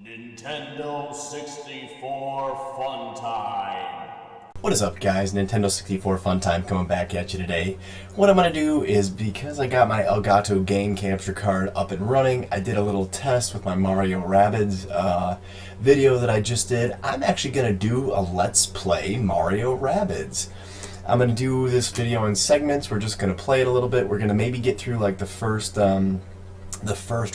Nintendo 64 Fun Time. What is up, guys? Nintendo 64 Fun Time coming back at you today. What I'm going to do is, because I got my Elgato game capture card up and running, I did a little test with my Mario Rabbids video that I just did. I'm actually going to do a Let's Play Mario Rabbids. I'm going to do this video in segments. We're just going to play it a little bit. We're going to maybe get through like the first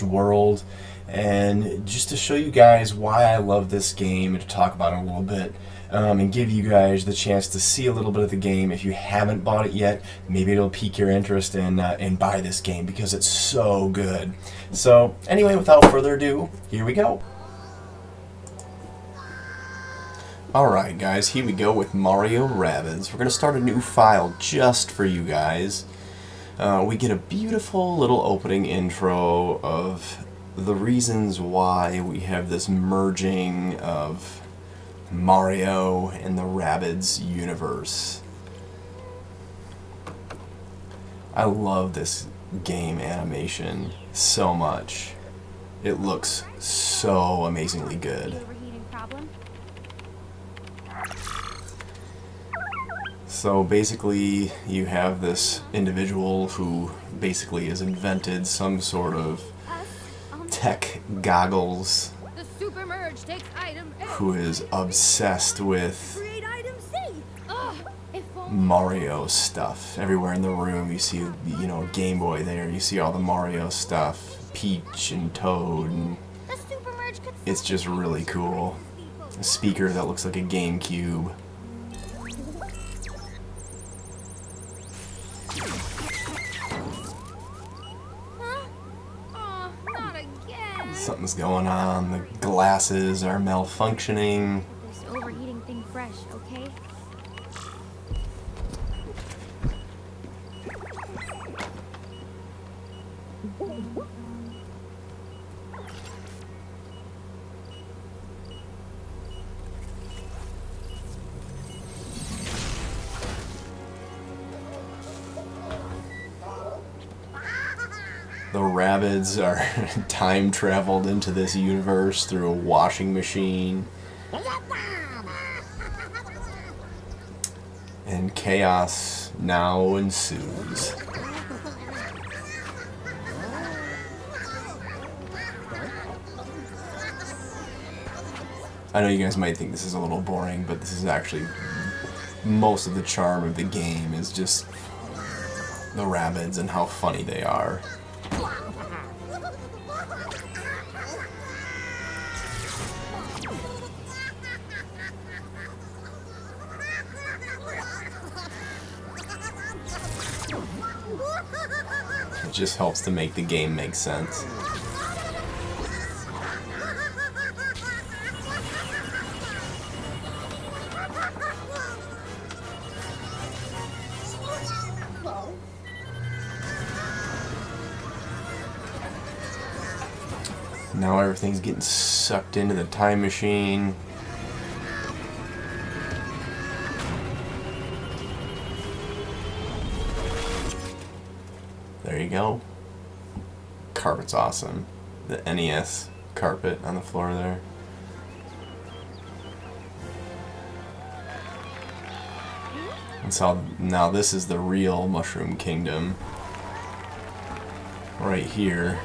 world, and just to show you guys why I love this game and to talk about it a little bit, and give you guys the chance to see a little bit of the game. If you haven't bought it yet, maybe it'll pique your interest in buy this game because it's so good. So anyway, without further ado, here we go. Alright guys, here we go with Mario Rabbids. We're going to start a new file just for you guys. We get a beautiful little opening intro of the reasons why we have this merging of Mario and the Rabbids universe. I love this game animation so much. It looks so amazingly good. So basically you have this individual who basically has invented some sort of tech goggles, who is obsessed with Mario stuff. Everywhere in the room you see, you know, Game Boy there, you see all the Mario stuff, Peach and Toad, and it's just really cool. A speaker that looks like a GameCube. Something's going on. The glasses are malfunctioning. This overheating thing fresh, okay? The Rabbids are time traveled into this universe through a washing machine. And chaos now ensues. I know you guys might think this is a little boring, but this is actually most of the charm of the game is just the Rabbids and how funny they are. It just helps to make the game make sense. Now everything's getting sucked into the time machine. There you go. Carpet's awesome. The NES carpet on the floor there. And so now this is the real Mushroom Kingdom. Right here.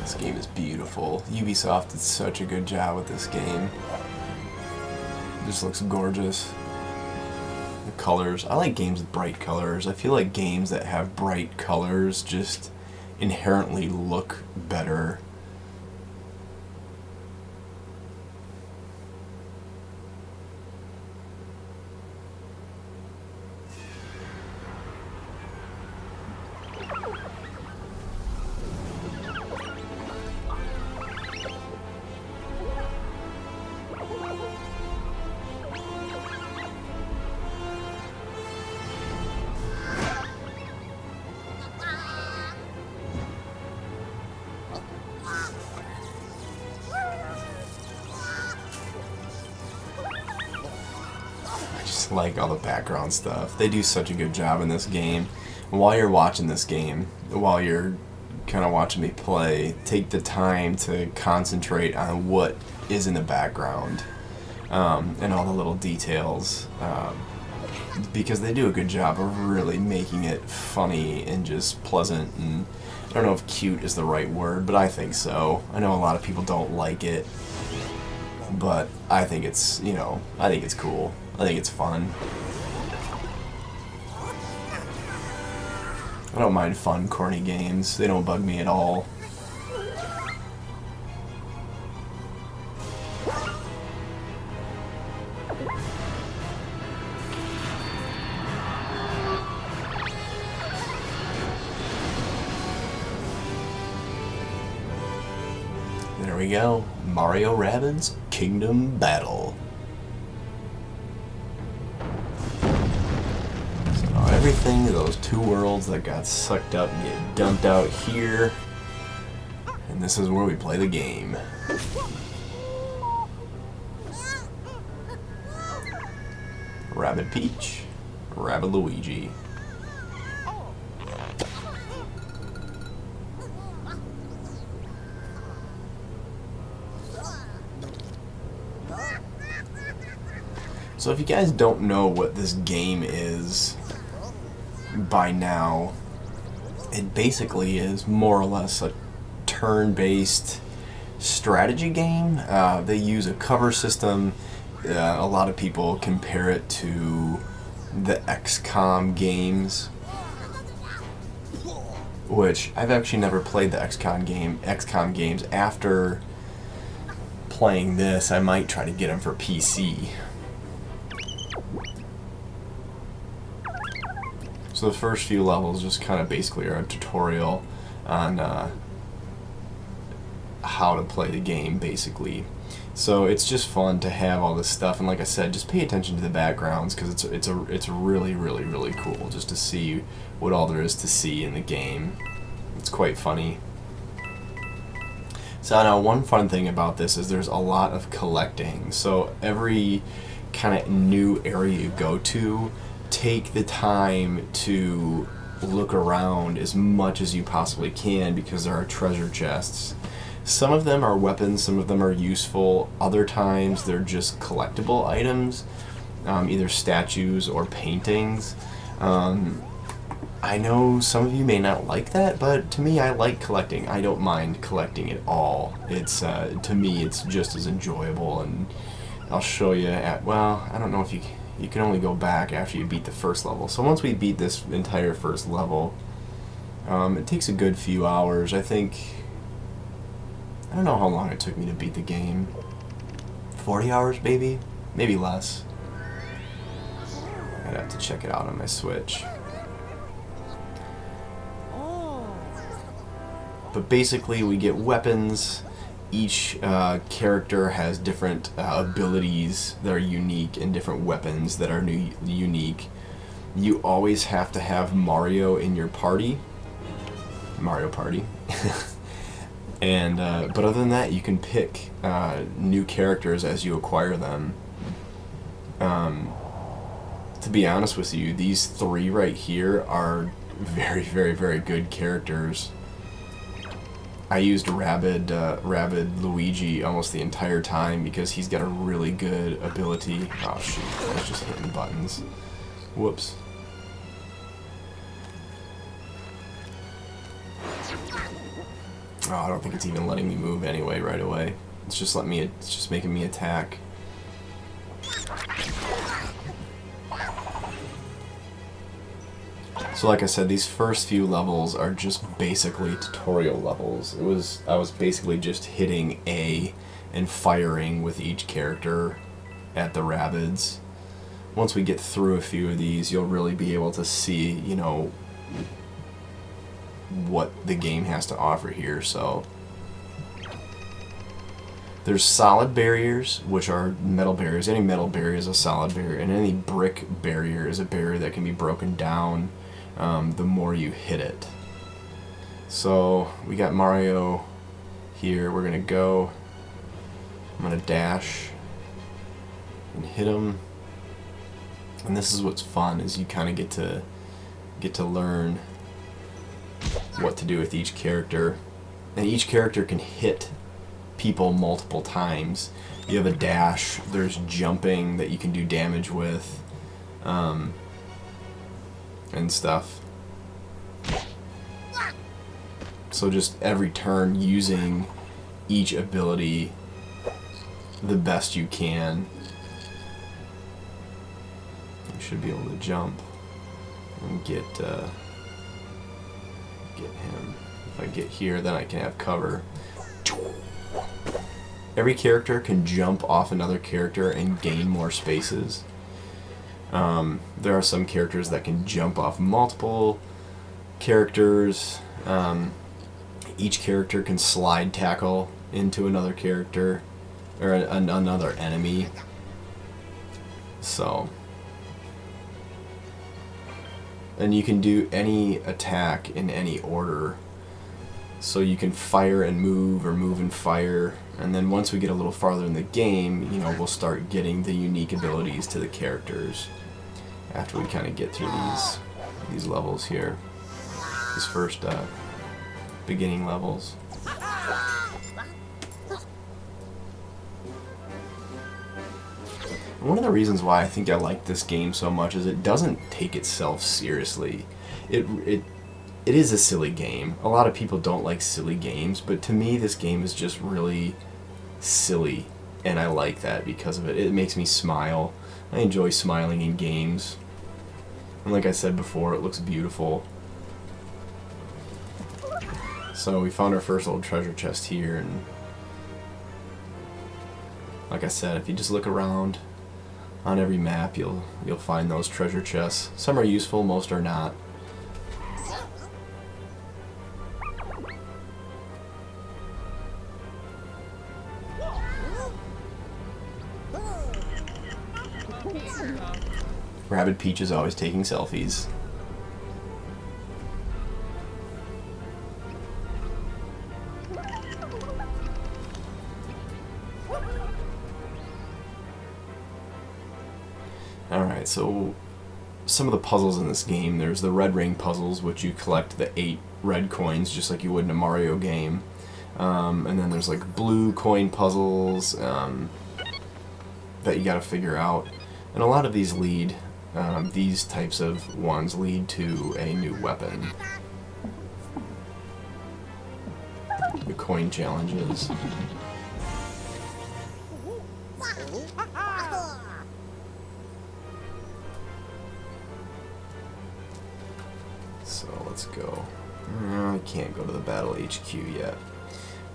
This game is beautiful. Ubisoft did such a good job with this game. It just looks gorgeous. The colors. I like games with bright colors. I feel like games that have bright colors just inherently look better. just like all the background stuff. They do such a good job in this game. While you're watching this game, while you're kind of watching me play, take the time to concentrate on what is in the background and all the little details, because they do a good job of really making it funny and just pleasant. And I don't know if cute is the right word, but I think so. I know a lot of people don't like it, but I think it's, you know, I think it's cool. I think it's fun. I don't mind fun, corny games. They don't bug me at all. There we go. Mario Rabbids Kingdom Battle. Everything, those two worlds that got sucked up and get dumped out here. And this is where we play the game. Rabbid Peach, Rabbid Luigi. So if you guys don't know what this game is by now, it basically is more or less a turn-based strategy game. They use a cover system. A lot of people compare it to the XCOM games, which I've actually never played the XCOM games. After playing this, I might try to get them for PC. So the first few levels just kind of basically are a tutorial on how to play the game, basically. So it's just fun to have all this stuff, and like I said, just pay attention to the backgrounds, because it's really, really, really cool just to see what all there is to see in the game. It's quite funny. So now one fun thing about this is there's a lot of collecting. So every kind of new area you go to, take the time to look around as much as you possibly can, because there are treasure chests. Some of them are weapons, some of them are useful, other times they're just collectible items, either statues or paintings. I know some of you may not like that, but to me, I like collecting. I don't mind collecting at all. It's to me, it's just as enjoyable, and I'll show you at, well, I don't know if you can only go back after you beat the first level. So once we beat this entire first level, it takes a good few hours. I think, I don't know how long it took me to beat the game. 40 hours, maybe? Maybe less. I'd have to check it out on my Switch. But basically, we get weapons. Each character has different abilities that are unique, and different weapons that are unique. You always have to have Mario in your party. Mario Party. And but other than that, you can pick new characters as you acquire them. To be honest with you, these three right here are very, very, very good characters. I used Rabbid Luigi almost the entire time because he's got a really good ability. Oh shoot, I was just hitting buttons. Whoops. Oh, I don't think it's even letting me move anyway right away. It's just making me attack. So like I said, these first few levels are just basically tutorial levels. I was basically just hitting A and firing with each character at the Rabbids. Once we get through a few of these, you'll really be able to see, you know, what the game has to offer here. So there's solid barriers, which are metal barriers. Any metal barrier is a solid barrier, and any brick barrier is a barrier that can be broken down the more you hit it. So we got Mario here. We're gonna go. I'm gonna dash and hit him. And this is what's fun, is you kind of get to learn what to do with each character. And each character can hit people multiple times. You have a dash, there's jumping that you can do damage with, and stuff. So just every turn using each ability the best you can. You should be able to jump and get him. If I get here, then I can have cover. Every character can jump off another character and gain more spaces. There are some characters that can jump off multiple characters. Each character can slide tackle into another character or another enemy. So, and you can do any attack in any order. So you can fire and move, or move and fire, and then once we get a little farther in the game, you know, we'll start getting the unique abilities to the characters after we kind of get through these levels here, these first beginning levels. One of the reasons why I think I like this game so much is it doesn't take itself seriously. It is a silly game. A lot of people don't like silly games, but to me this game is just really silly, and I like that because of it. It makes me smile. I enjoy smiling in games. And like I said before, it looks beautiful. So we found our first little treasure chest here, and like I said, if you just look around on every map, you'll find those treasure chests. Some are useful, most are not. Rabbid Peach is always taking selfies. Alright, so some of the puzzles in this game, there's the red ring puzzles, which you collect the 8 red coins just like you would in a Mario game. And then there's like blue coin puzzles that you gotta figure out. And a lot of these lead, these types of ones lead to a new weapon. The coin challenges. So let's go. I can't go to the Battle HQ yet.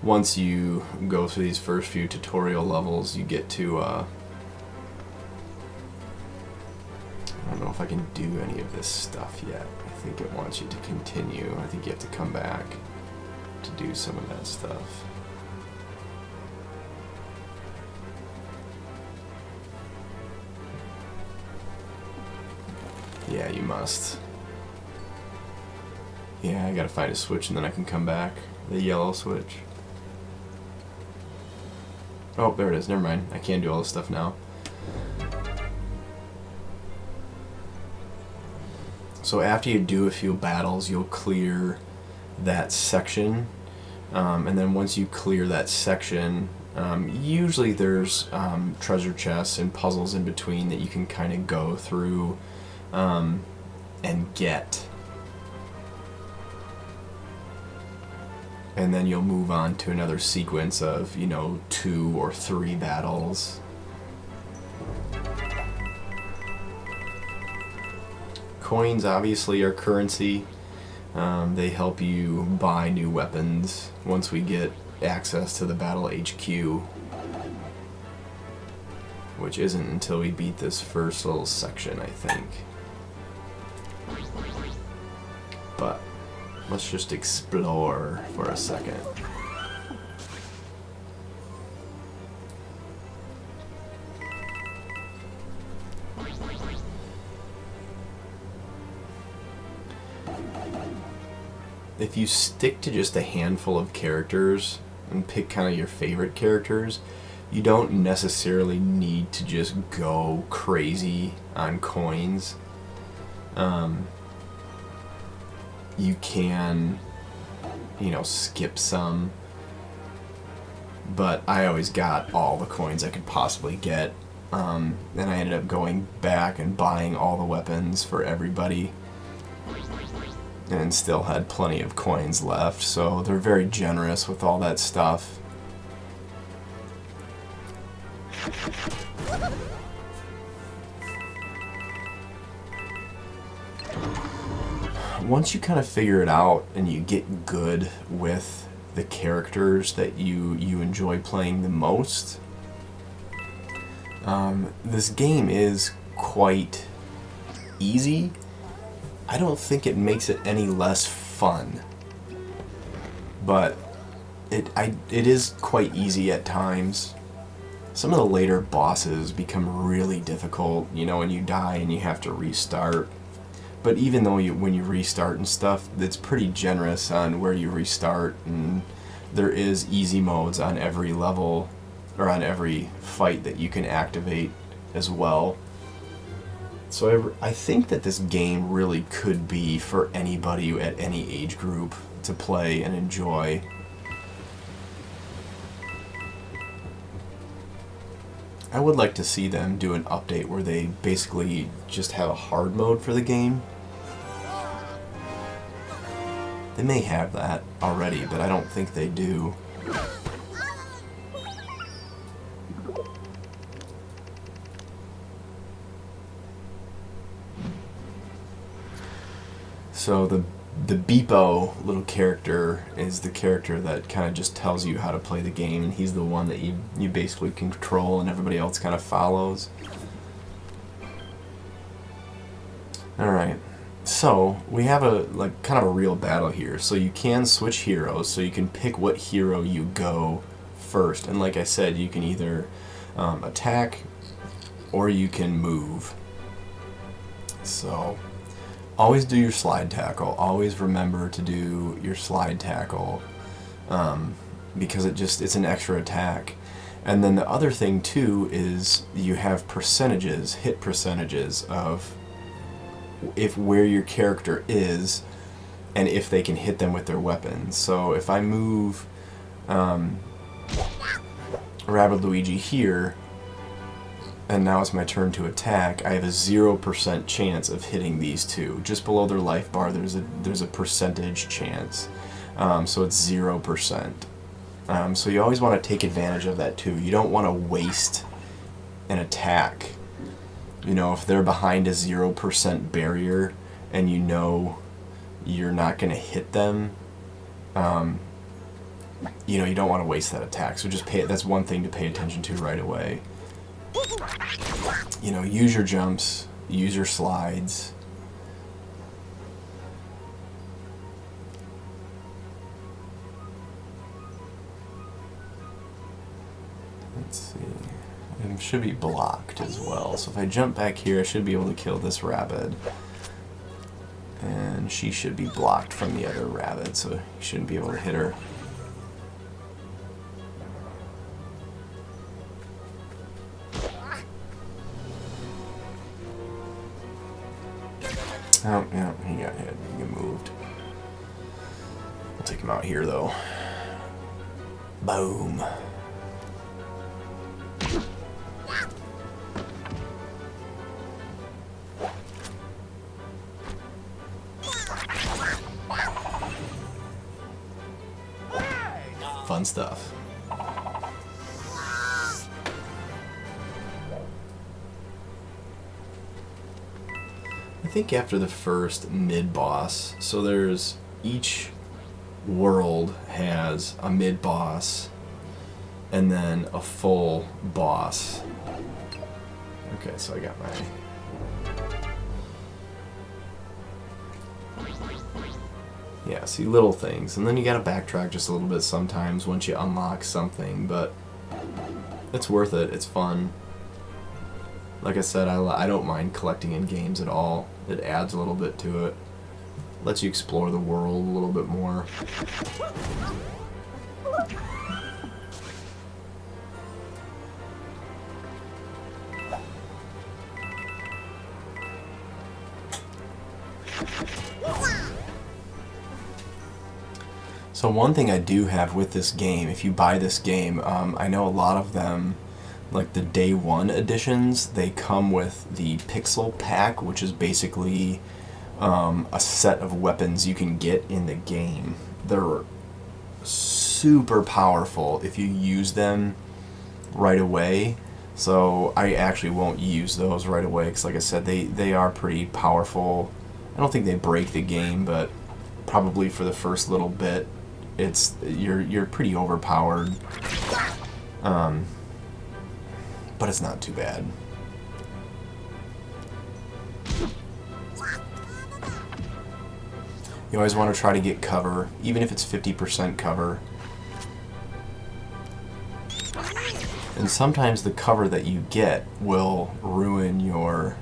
Once you go through these first few tutorial levels, you get to I don't know if I can do any of this stuff yet. I think it wants you to continue. I think you have to come back to do some of that stuff. Yeah, you must. Yeah, I gotta find a switch and then I can come back. The yellow switch. Oh, there it is. Never mind. I can't do all this stuff now. So after you do a few battles, you'll clear that section. And then once you clear that section, usually there's treasure chests and puzzles in between that you can kind of go through and get. And then you'll move on to another sequence of, 2 or 3 battles. Coins obviously are currency. They help you buy new weapons once we get access to the Battle HQ, which isn't until we beat this first little section, I think. But let's just explore for a second. If you stick to just a handful of characters and pick kind of your favorite characters, you don't necessarily need to just go crazy on coins. You can, you know, skip some, but I always got all the coins I could possibly get, and I ended up going back and buying all the weapons for everybody, and still had plenty of coins left, so they're very generous with all that stuff. Once you kind of figure it out and you get good with the characters that you enjoy playing the most, this game is quite easy. I don't think it makes it any less fun, but it is quite easy at times. Some of the later bosses become really difficult, you know, when you die and you have to restart. But even though when you restart and stuff, it's pretty generous on where you restart, and there is easy modes on every level, or on every fight that you can activate as well. So I think that this game really could be for anybody at any age group to play and enjoy. I would like to see them do an update where they basically just have a hard mode for the game. They may have that already, but I don't think they do. So the Beepo little character is the character that kind of just tells you how to play the game, and he's the one that you basically control and everybody else kind of follows. Alright, so we have kind of a real battle here. So you can switch heroes, so you can pick what hero you go first, and like I said, you can either attack or you can move. So always do your slide tackle. Always remember to do your slide tackle, because it's an extra attack. And then the other thing too is you have percentages, hit percentages of where your character is and if they can hit them with their weapons. So if I move Rabbid Luigi here, and now it's my turn to attack, I have a 0% chance of hitting these two. Just below their life bar, there's a percentage chance. So it's 0%. So you always want to take advantage of that too. You don't want to waste an attack. You know, if they're behind a 0% barrier and you know you're not going to hit them, you know, you don't want to waste that attack. So that's one thing to pay attention to right away. You know, use your jumps, use your slides. Let's see. It should be blocked as well. So if I jump back here, I should be able to kill this rabbit. And she should be blocked from the other rabbit, so you shouldn't be able to hit her. Oh, yeah, he got hit. He got moved. We'll take him out here, though. Boom. Fun stuff. I think after the first mid-boss, so there's each world has a mid-boss and then a full boss. Okay, so I got my... Yeah, see, little things. And then you gotta backtrack just a little bit sometimes once you unlock something, but it's worth it. It's fun. Like I said, I don't mind collecting in games at all. It adds a little bit to it. Lets you explore the world a little bit more. So one thing I do have with this game, if you buy this game, I know a lot of them, like the day one editions, they come with the pixel pack, which is basically a set of weapons you can get in the game. They're super powerful if you use them right away. So I actually won't use those right away because, like I said, they are pretty powerful. I don't think they break the game, but probably for the first little bit, you're pretty overpowered. But it's not too bad. You always want to try to get cover, even if it's 50% cover. And sometimes the cover that you get will ruin your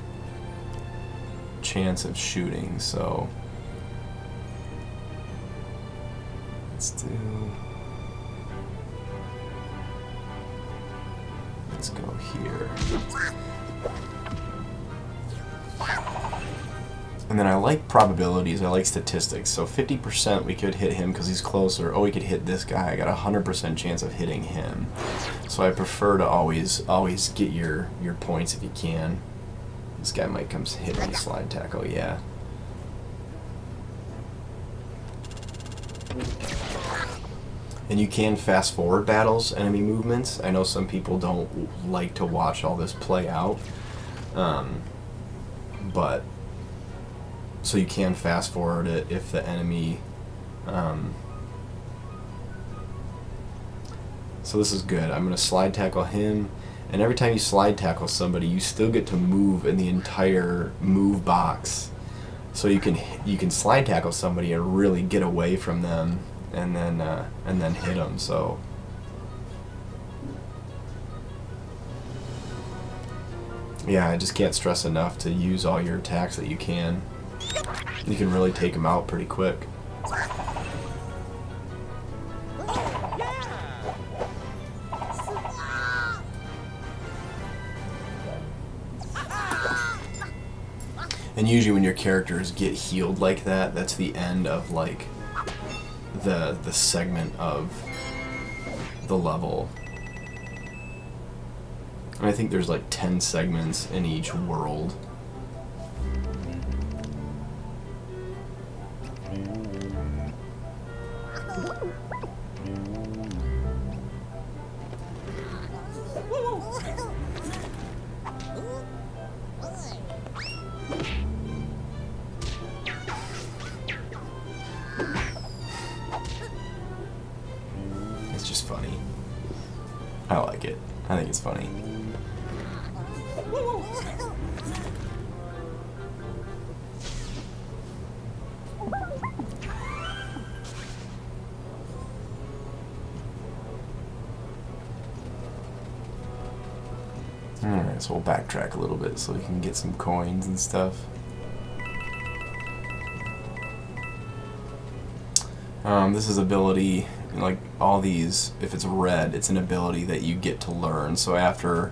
chance of shooting, so let's go here. And then I like probabilities, I like statistics. So 50% we could hit him because he's closer. Oh, we could hit this guy. I got a 100% chance of hitting him. So I prefer to always get your points if you can. This guy might come hit me slide tackle, yeah. And you can fast forward battles, enemy movements. I know some people don't like to watch all this play out, but so you can fast forward it if the enemy. So this is good. I'm gonna slide tackle him, and every time you slide tackle somebody, you still get to move in the entire move box. So you can slide tackle somebody and really get away from them, and then hit them. So yeah, I just can't stress enough to use all your attacks that you can. You can really take them out pretty quick. And usually when your characters get healed like that, that's the end of like the segment of the level. And I think there's like 10 segments in each world. It's just funny. I like it. I think it's funny. Alright, so we'll backtrack a little bit so we can get some coins and stuff. This is ability, like all these, if it's red, it's an ability that you get to learn. So after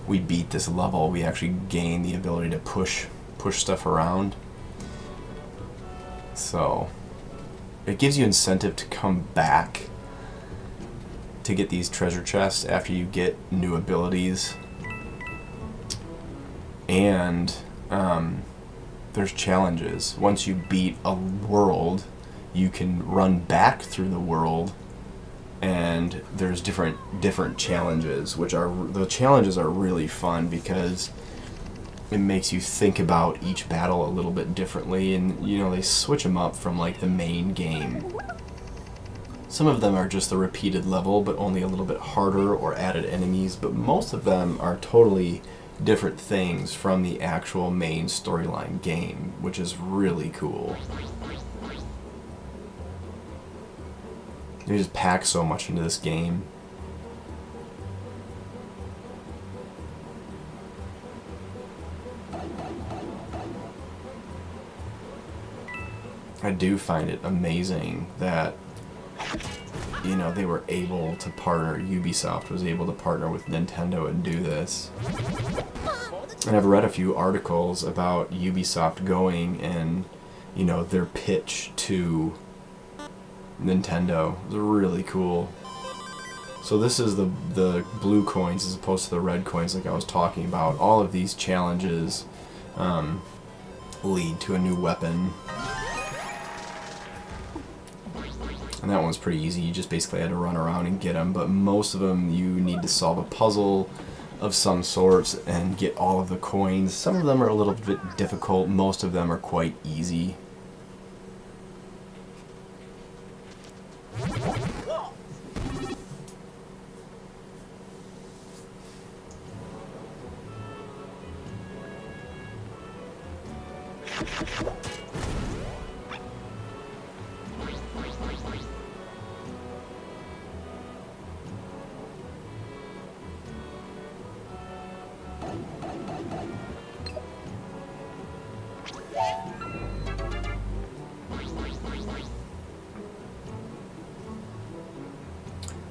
we beat this level, we actually gain the ability to push stuff around. So it gives you incentive to come back to get these treasure chests after you get new abilities. And there's challenges. Once you beat a world, you can run back through the world, and there's different challenges, which are, the challenges are really fun because it makes you think about each battle a little bit differently, and you know, they switch them up from like the main game. Some of them are just the repeated level but only a little bit harder, or added enemies, but most of them are totally different things from the actual main storyline game, which is really cool. They just pack so much into this game. I do find it amazing that, you know, they were able to partner, Ubisoft was able to partner with Nintendo and do this. And I've read a few articles about Ubisoft going and, you know, their pitch to Nintendo. It was really cool. So this is the blue coins as opposed to the red coins like I was talking about. All of these challenges lead to a new weapon. And that one was pretty easy. You just basically had to run around and get them. But most of them you need to solve a puzzle of some sorts and get all of the coins. Some of them are a little bit difficult. Most of them are quite easy.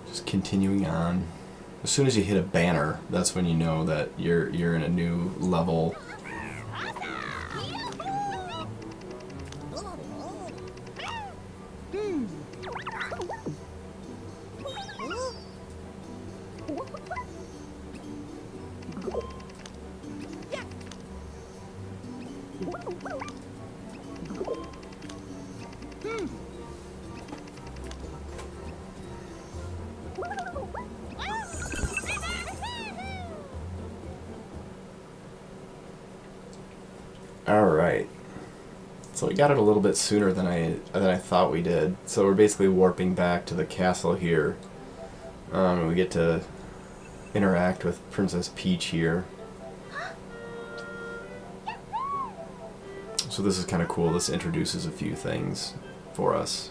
Just continuing on. As soon as you hit a banner, that's when you know that you're in a new level. Alright, so we got it a little bit sooner than I thought we did. So we're basically warping back to the castle here. We get to interact with Princess Peach here. So this is kind of cool. This introduces a few things for us.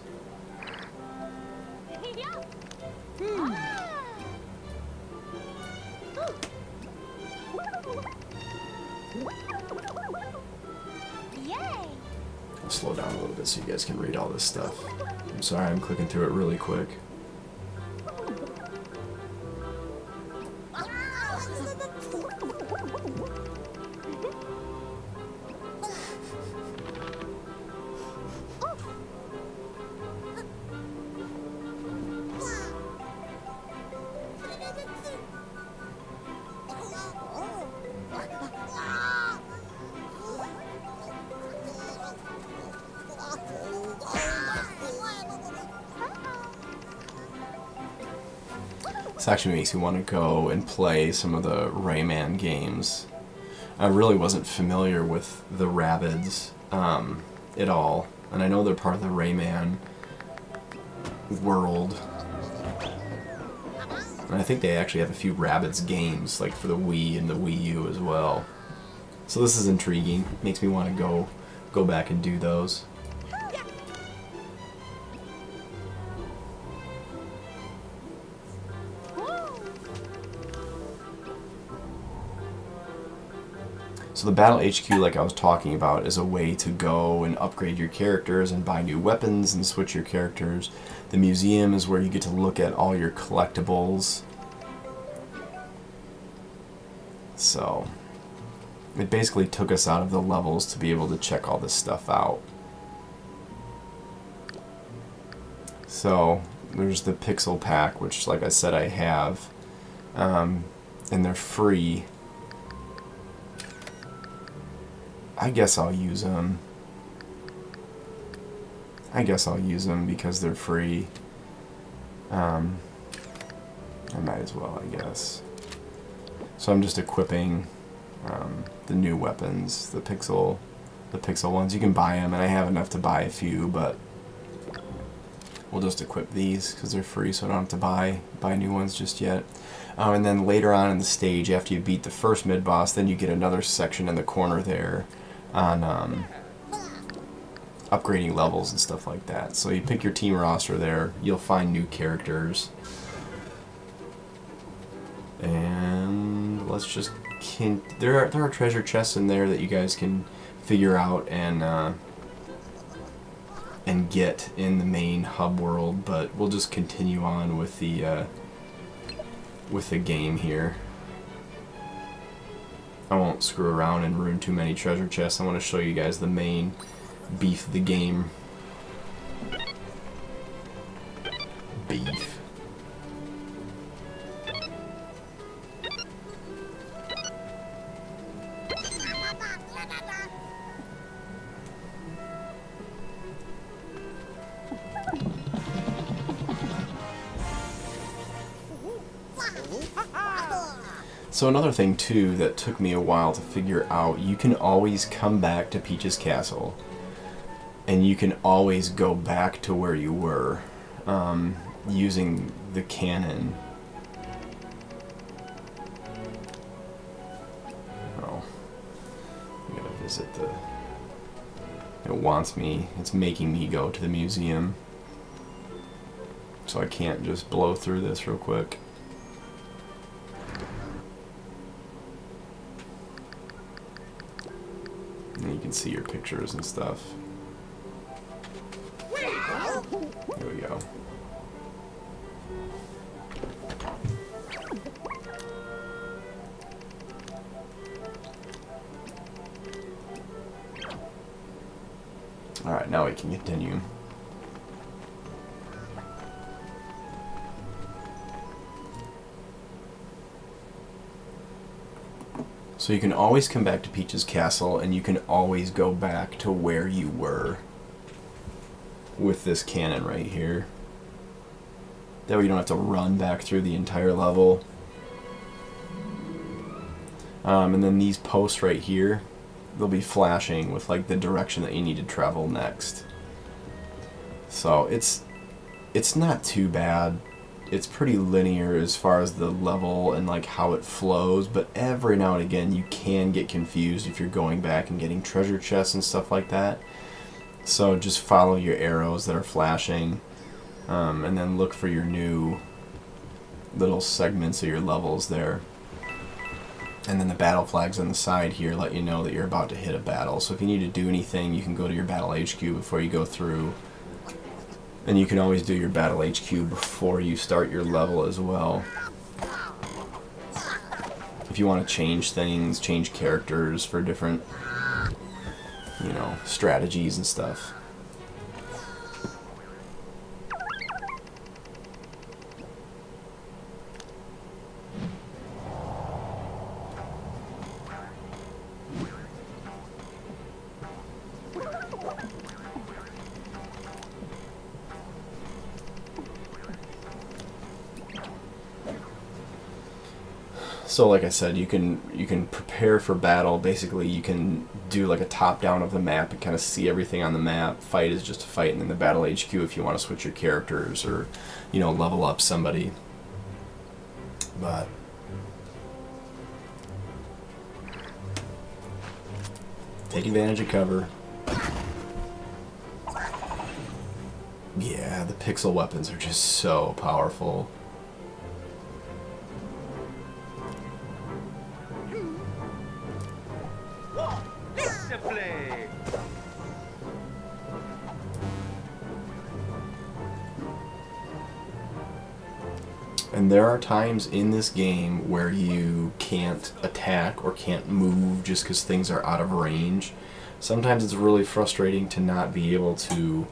I'll slow down a little bit so you guys can read all this stuff. I'm sorry, I'm clicking through it really quick. This actually makes me want to go and play some of the Rayman games. I really wasn't familiar with the Rabbids at all, and I know they're part of the Rayman world. And I think they actually have a few Rabbids games, like for the Wii and the Wii U as well. So this is intriguing. Makes me want to go back and do those. So the Battle HQ, like I was talking about, is a way to go and upgrade your characters and buy new weapons and switch your characters. The museum is where you get to look at all your collectibles. So it basically took us out of the levels to be able to check all this stuff out. So there's the Pixel Pack, which, like I said, I have, and they're free. I guess I'll use them. Because they're free. I might as well, I guess. So I'm just equipping the new weapons, the pixel ones. You can buy them, and I have enough to buy a few, but we'll just equip these because they're free, so I don't have to buy new ones just yet. And then later on in the stage, after you beat the first mid-boss, then you get another section in the corner there on upgrading levels and stuff like that. So you pick your team roster there, you'll find new characters. And let's just... There are treasure chests in there that you guys can figure out and get in the main hub world, but we'll just continue on with the game here. I won't screw around and ruin too many treasure chests. I want to show you guys the main beef of the game. beef. So another thing too that took me a while to figure out, you can always come back to Peach's Castle and you can always go back to where you were using the cannon. Oh, I gotta visit the... It wants me, it's making me go to the museum. So I can't just blow through this real quick. And you can see your pictures and stuff. There we go. Alright, now we can continue. So you can always come back to Peach's Castle, and you can always go back to where you were with this cannon right here. That way you don't have to run back through the entire level. And then these posts right here, they'll be flashing with like the direction that you need to travel next. So it's not too bad. It's pretty linear as far as the level and like how it flows, but every now and again you can get confused if you're going back and getting treasure chests and stuff like that. So just follow your arrows that are flashing, and then look for your new little segments of your levels there. And then the battle flags on the side here let you know that you're about to hit a battle. So if you need to do anything, you can go to your battle HQ before you go through. And you can always do your battle HQ before you start your level as well. If you want to change things, change characters for different, you know, strategies and stuff. So like I said, you can prepare for battle. Basically, you can do like a top down of the map and kind of see everything on the map. Fight is just a fight, and then the battle HQ if you want to switch your characters or, you know, level up somebody. But take advantage of cover. Yeah, the pixel weapons are just so powerful. And there are times in this game where you can't attack or can't move just because things are out of range. Sometimes it's really frustrating to not be able to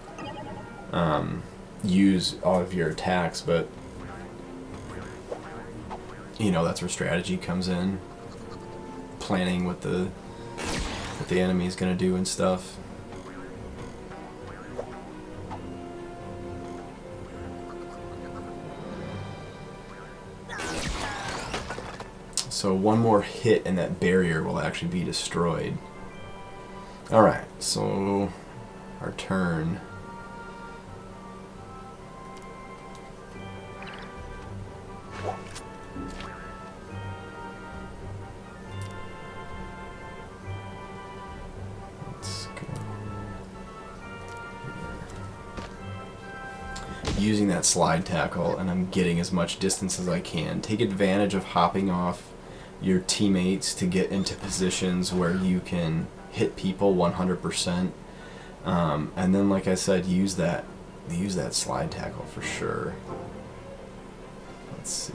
use all of your attacks, but you know, that's where strategy comes in. Planning what the enemy is going to do and stuff. So one more hit and that barrier will actually be destroyed. Alright, so our turn. Let's go. Using that slide tackle, and I'm getting as much distance as I can. Take advantage of hopping off your teammates to get into positions where you can hit people 100%, and then like I said, use that slide tackle for sure. Let's see.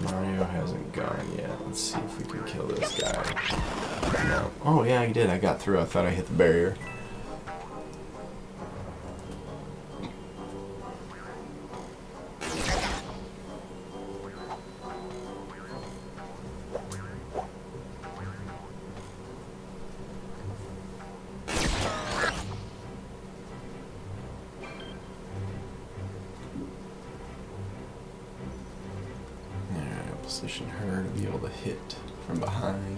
Mario Oh, yeah, I did. I got through. I thought I hit the barrier. Position her to be able to hit from behind.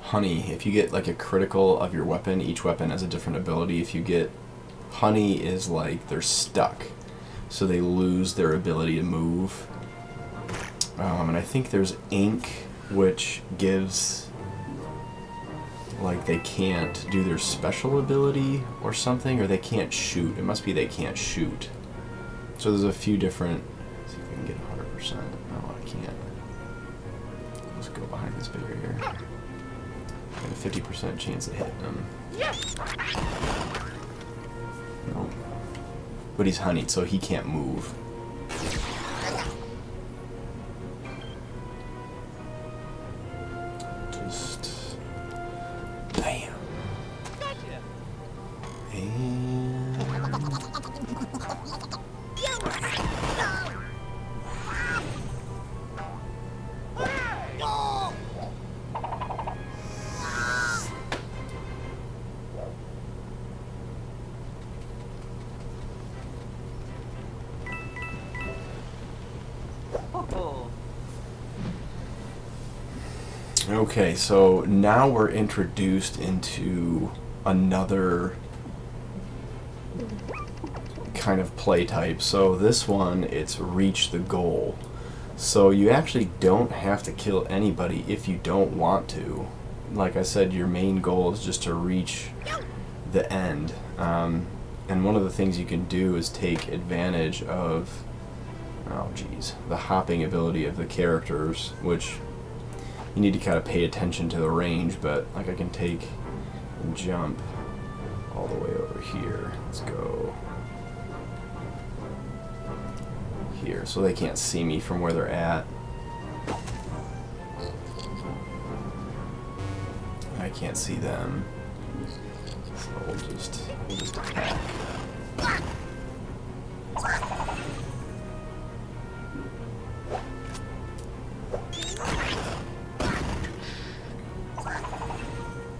Honey, if you get like a critical of your weapon, each weapon has a different ability. If you get honey, is like they're stuck, so they lose their ability to move. And I think there's ink, which gives like they can't do their special ability or something, or they can't shoot. It must be they can't shoot. So there's a few different. Let's see if I can get 100%. No, I can't. Let's go behind this barrier. Got a 50% chance of hitting him. No. But he's honeyed, so he can't move. Bam. Okay, so now we're introduced into another kind of play type. So this one, it's reach the goal. So you actually don't have to kill anybody if you don't want to. Like I said, your main goal is just to reach the end. And one of the things you can do is take advantage of, oh geez, the hopping ability of the characters, which you need to kind of pay attention to the range, but like I can take and jump all the way over here. Let's go here, so they can't see me from where they're at. I can't see them, so we'll just attack.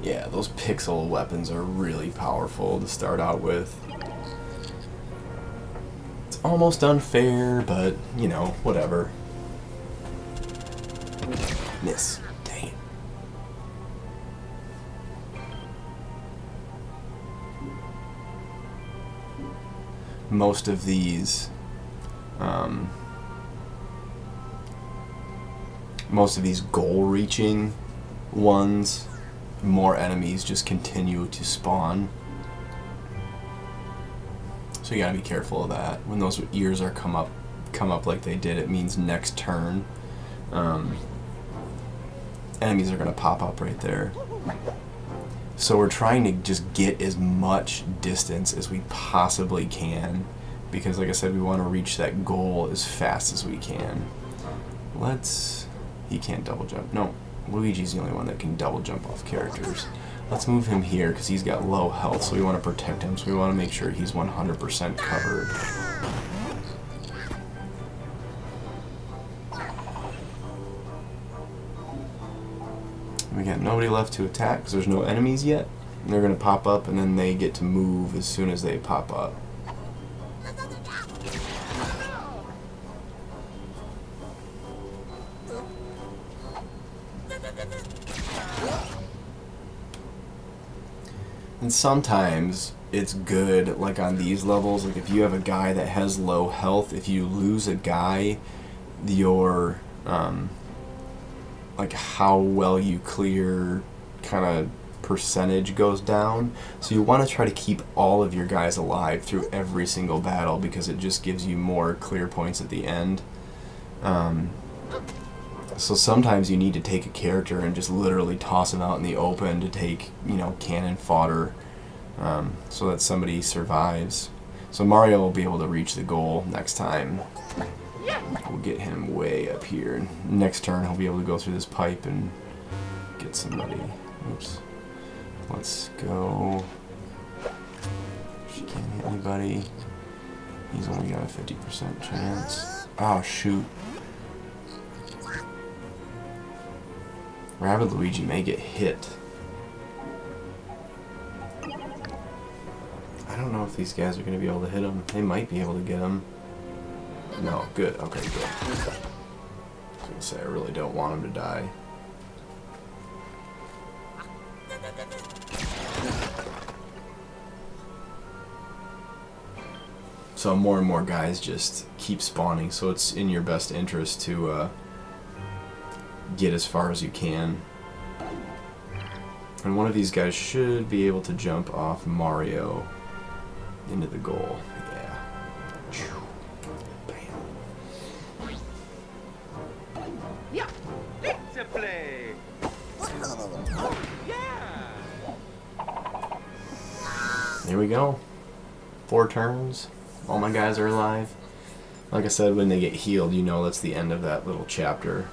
Yeah, those pixel weapons are really powerful to start out with. It's almost unfair, but, you know, whatever. Miss. Dang it. Most of these goal-reaching ones, more enemies just continue to spawn. So you gotta be careful of that. When those ears are come up like they did, it means next turn enemies are gonna pop up right there. So we're trying to just get as much distance as we possibly can, because like I said, we want to reach that goal as fast as we can. He can't double jump. No, Luigi's the only one that can double jump off characters. Let's move him here because he's got low health, so we want to protect him, so we want to make sure he's 100% covered. We got nobody left to attack because there's no enemies yet. And they're going to pop up, and then they get to move as soon as they pop up. And sometimes it's good, like on these levels, like if you have a guy that has low health, if you lose a guy, your like how well you clear kind of percentage goes down. So you want to try to keep all of your guys alive through every single battle, because it just gives you more clear points at the end. So sometimes you need to take a character and just literally toss him out in the open to take, you know, cannon fodder, so that somebody survives. So Mario will be able to reach the goal next time. We'll get him way up here. Next turn, he'll be able to go through this pipe and get somebody. Oops. Let's go. She can't hit anybody. He's only got a 50% chance. Oh, shoot. Rabbid Luigi may get hit. I don't know if these guys are going to be able to hit him. They might be able to get him. No, good. Okay, good. I was going to say, I really don't want him to die. So more and more guys just keep spawning, so it's in your best interest to get as far as you can. And one of these guys should be able to jump off Mario into the goal. Yeah. Bam. Yeah, pizza play. Yeah. There we go. 4 turns. All my guys are alive. Like I said, when they get healed, you know that's the end of that little chapter.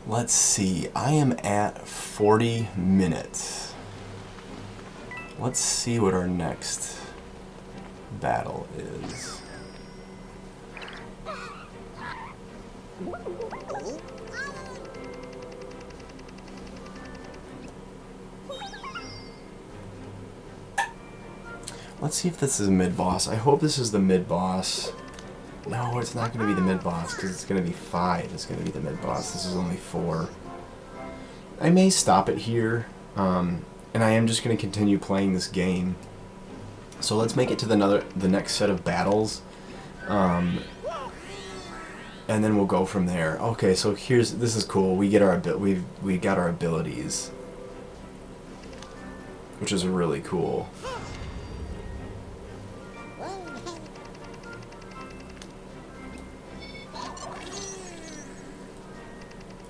Let's see. I am at 40 minutes. Let's see what our next battle is. Let's see if this is a mid-boss. I hope this is the mid-boss. No, it's not going to be the mid-boss because it's going to be 5. It's going to be the mid-boss. This is only 4. I may stop it here, and I am just going to continue playing this game. So let's make it to the next set of battles, and then we'll go from there. Okay, so this is cool. We get our we got our abilities, which is really cool.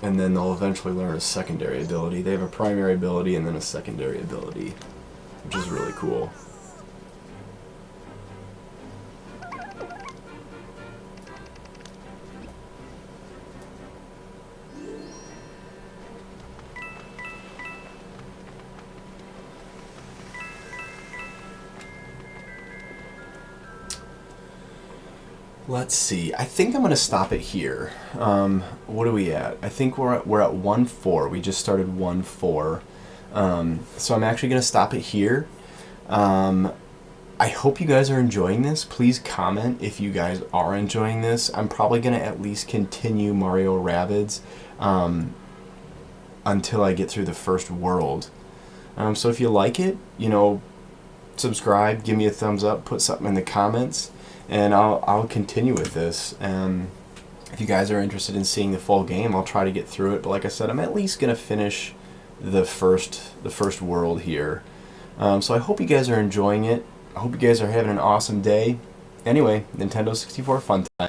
And then they'll eventually learn a secondary ability. They have a primary ability and then a secondary ability, which is really cool. Let's see. I think I'm going to stop it here. What are we at? I think we're at 1-4. We just started 1-4. So I'm actually going to stop it here. I hope you guys are enjoying this. Please comment if you guys are enjoying this. I'm probably going to at least continue Mario Rabbids until I get through the first world. So if you like it, you know, subscribe, give me a thumbs up, put something in the comments. And I'll continue with this. If you guys are interested in seeing the full game, I'll try to get through it. But like I said, I'm at least gonna finish the first world here. So I hope you guys are enjoying it. I hope you guys are having an awesome day. Anyway, Nintendo 64 fun time.